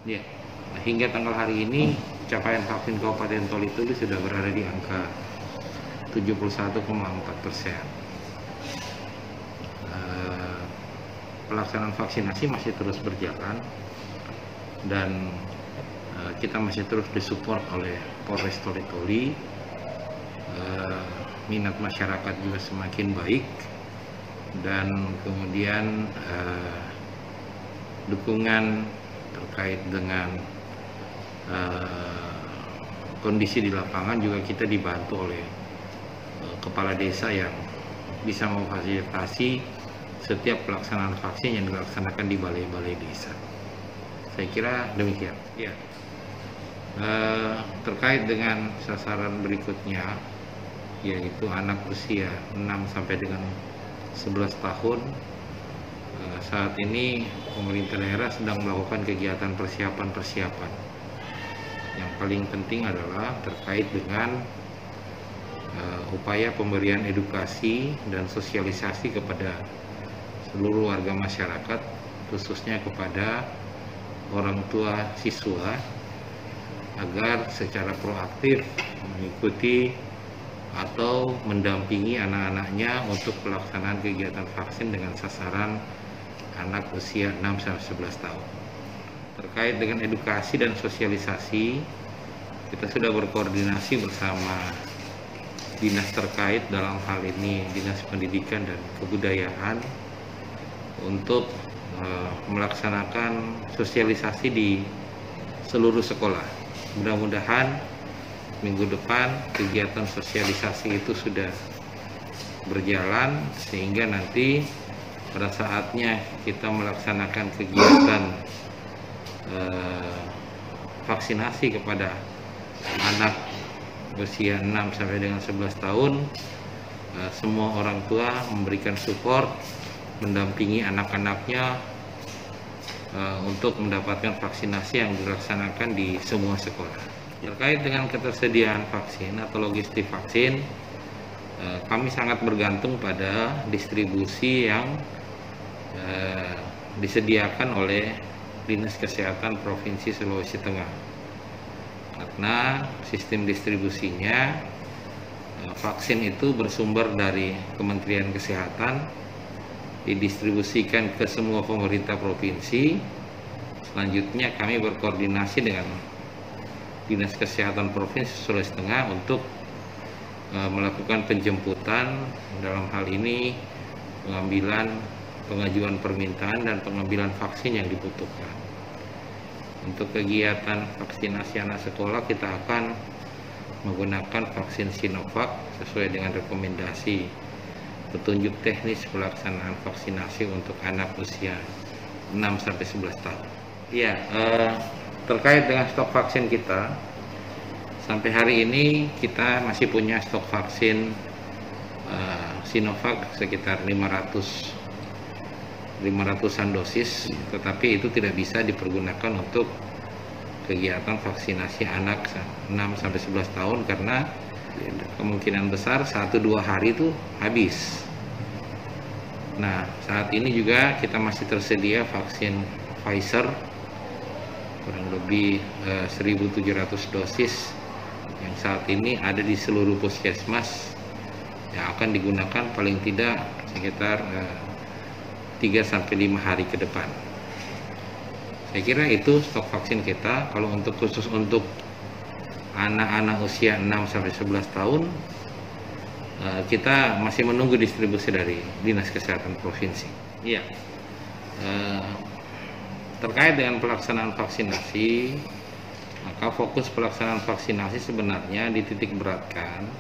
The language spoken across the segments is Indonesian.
Ya, nah, hingga tanggal hari ini capaian vaksin Kabupaten Toli Tolu sudah berada di angka 71,4%. Pelaksanaan vaksinasi masih terus berjalan dan kita masih terus disupport oleh Polres Toli Toli. Minat masyarakat juga semakin baik dan kemudian dukungan terkait dengan kondisi di lapangan juga kita dibantu oleh kepala desa yang bisa memfasilitasi setiap pelaksanaan vaksin yang dilaksanakan di balai-balai desa. Saya kira demikian. Ya. Terkait dengan sasaran berikutnya, yaitu anak usia 6 sampai dengan 11 tahun. Saat ini pemerintah daerah sedang melakukan kegiatan persiapan-persiapan. Yang paling penting adalah terkait dengan upaya pemberian edukasi dan sosialisasi kepada seluruh warga masyarakat, khususnya kepada orang tua siswa, agar secara proaktif mengikuti atau mendampingi anak-anaknya untuk pelaksanaan kegiatan vaksin dengan sasaran anak usia 6-11 tahun. Terkait dengan edukasi dan sosialisasi, kita sudah berkoordinasi bersama dinas terkait, dalam hal ini Dinas Pendidikan dan Kebudayaan, untuk melaksanakan sosialisasi di seluruh sekolah. Mudah-mudahan minggu depan kegiatan sosialisasi itu sudah berjalan sehingga nanti pada saatnya kita melaksanakan kegiatan vaksinasi kepada anak usia 6 sampai dengan 11 tahun, semua orang tua memberikan support, mendampingi anak-anaknya untuk mendapatkan vaksinasi yang dilaksanakan di semua sekolah. Terkait dengan ketersediaan vaksin atau logistik vaksin, kami sangat bergantung pada distribusi yang disediakan oleh Dinas Kesehatan Provinsi Sulawesi Tengah. Karena sistem distribusinya, vaksin itu bersumber dari Kementerian Kesehatan, didistribusikan ke semua pemerintah provinsi. Selanjutnya kami berkoordinasi dengan Dinas Kesehatan Provinsi Sulawesi Tengah untuk melakukan penjemputan, dalam hal ini pengajuan permintaan dan pengambilan vaksin yang dibutuhkan. Untuk kegiatan vaksinasi anak sekolah, kita akan menggunakan vaksin Sinovac sesuai dengan rekomendasi petunjuk teknis pelaksanaan vaksinasi untuk anak usia 6-11 tahun. Ya, terkait dengan stok vaksin kita, sampai hari ini kita masih punya stok vaksin Sinovac sekitar 500-an dosis, tetapi itu tidak bisa dipergunakan untuk kegiatan vaksinasi anak 6-11 tahun karena kemungkinan besar 1-2 hari itu habis. Nah, saat ini juga kita masih tersedia vaksin Pfizer kurang lebih 1.700 dosis yang saat ini ada di seluruh puskesmas yang akan digunakan paling tidak sekitar 3-5 hari ke depan. Saya kira itu stok vaksin kita. Kalau untuk khusus untuk anak-anak usia 6-11 tahun, kita masih menunggu distribusi dari Dinas Kesehatan Provinsi. Iya. Terkait dengan pelaksanaan vaksinasi, maka fokus pelaksanaan vaksinasi sebenarnya dititik beratkan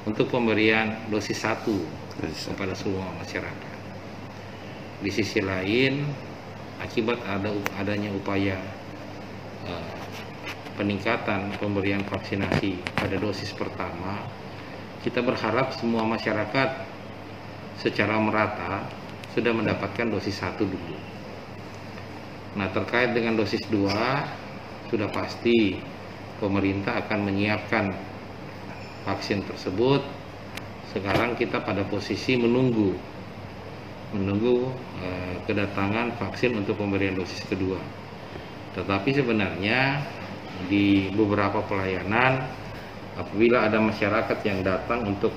untuk pemberian dosis 1 kepada semua masyarakat. Di sisi lain, akibat adanya upaya peningkatan pemberian vaksinasi pada dosis pertama, kita berharap semua masyarakat secara merata sudah mendapatkan dosis 1 dulu. Nah, terkait dengan dosis 2, sudah pasti pemerintah akan menyiapkan vaksin tersebut. Sekarang kita pada posisi menunggu kedatangan vaksin untuk pemberian dosis kedua. Tetapi sebenarnya di beberapa pelayanan, apabila ada masyarakat yang datang untuk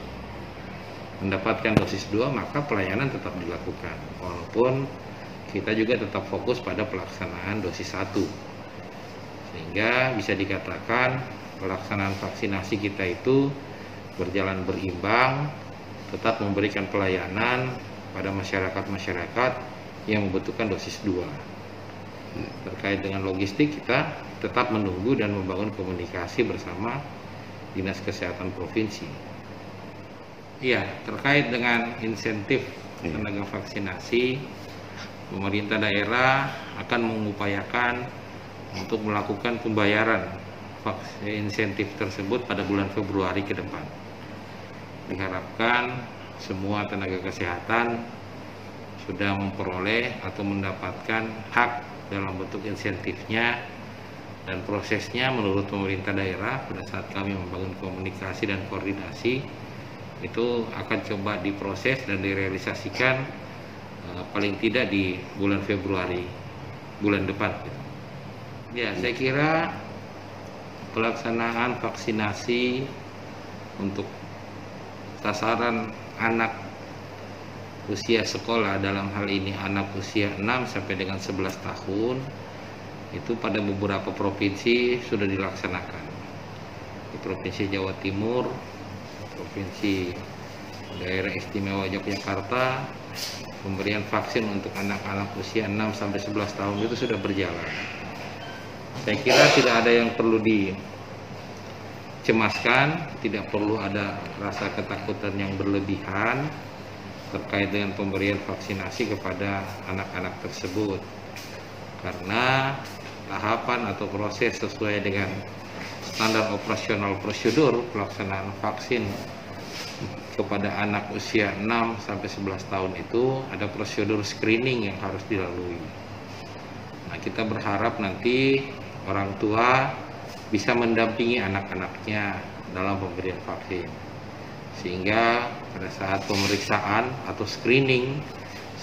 mendapatkan dosis 2, maka pelayanan tetap dilakukan. Walaupun kita juga tetap fokus pada pelaksanaan dosis 1. Sehingga bisa dikatakan pelaksanaan vaksinasi kita itu berjalan berimbang, tetap memberikan pelayanan pada masyarakat-masyarakat yang membutuhkan dosis 2. Terkait dengan logistik, kita tetap menunggu dan membangun komunikasi bersama Dinas Kesehatan Provinsi. Iya, terkait dengan insentif tenaga vaksinasi, pemerintah daerah akan mengupayakan untuk melakukan pembayaran insentif tersebut pada bulan Februari ke depan. Diharapkan semua tenaga kesehatan sudah memperoleh atau mendapatkan hak dalam bentuk insentifnya, dan prosesnya menurut pemerintah daerah pada saat kami membangun komunikasi dan koordinasi itu akan coba diproses dan direalisasikan paling tidak di bulan Februari bulan depan. Ya, saya kira pelaksanaan vaksinasi untuk sasaran anak usia sekolah, dalam hal ini anak usia 6 sampai dengan 11 tahun, itu pada beberapa provinsi sudah dilaksanakan. Di Provinsi Jawa Timur, Provinsi Daerah Istimewa Yogyakarta, pemberian vaksin untuk anak-anak usia 6 sampai 11 tahun itu sudah berjalan. Saya kira tidak ada yang perlu dicemaskan, tidak perlu ada rasa ketakutan yang berlebihan terkait dengan pemberian vaksinasi kepada anak-anak tersebut, karena tahapan atau proses sesuai dengan standar operasional prosedur pelaksanaan vaksin kepada anak usia 6 sampai 11 tahun itu ada prosedur screening yang harus dilalui. Nah, kita berharap nanti orang tua bisa mendampingi anak-anaknya dalam pemberian vaksin, sehingga pada saat pemeriksaan atau screening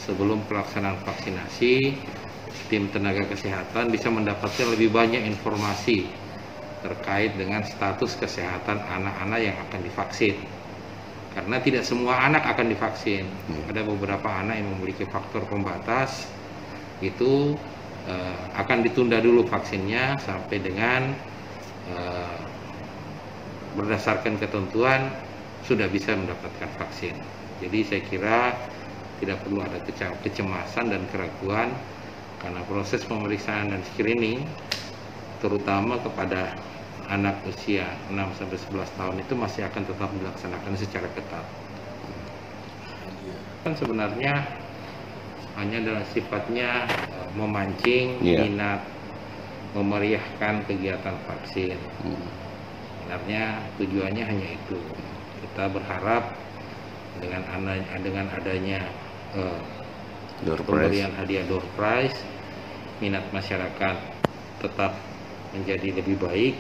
sebelum pelaksanaan vaksinasi, tim tenaga kesehatan bisa mendapatkan lebih banyak informasi terkait dengan status kesehatan anak-anak yang akan divaksin. Karena tidak semua anak akan divaksin. Ada beberapa anak yang memiliki faktor pembatas, itu akan ditunda dulu vaksinnya sampai dengan berdasarkan ketentuan sudah bisa mendapatkan vaksin. Jadi saya kira tidak perlu ada kecemasan dan keraguan, karena proses pemeriksaan dan screening terutama kepada anak usia 6-11 tahun itu masih akan tetap dilaksanakan secara ketat. Kan sebenarnya hanya dalam sifatnya memancing minat, memeriahkan kegiatan vaksin. Sebenarnya tujuannya hanya itu. Kita berharap dengan adanya pemberian hadiah door prize, minat masyarakat tetap menjadi lebih baik,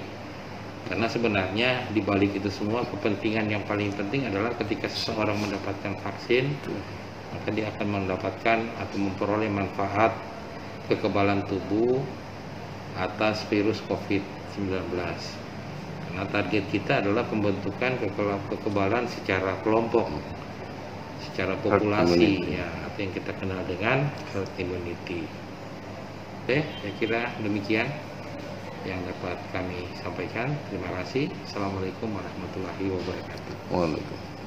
karena sebenarnya di balik itu semua kepentingan yang paling penting adalah ketika seseorang mendapatkan vaksin, maka dia akan mendapatkan atau memperoleh manfaat kekebalan tubuh atas virus COVID-19. Karena target kita adalah pembentukan kekebalan secara kelompok, secara populasi, ya, atau yang kita kenal dengan herd immunity. Oke, saya kira demikian yang dapat kami sampaikan. Terima kasih. Assalamualaikum warahmatullahi wabarakatuh. Waalaikumsalam.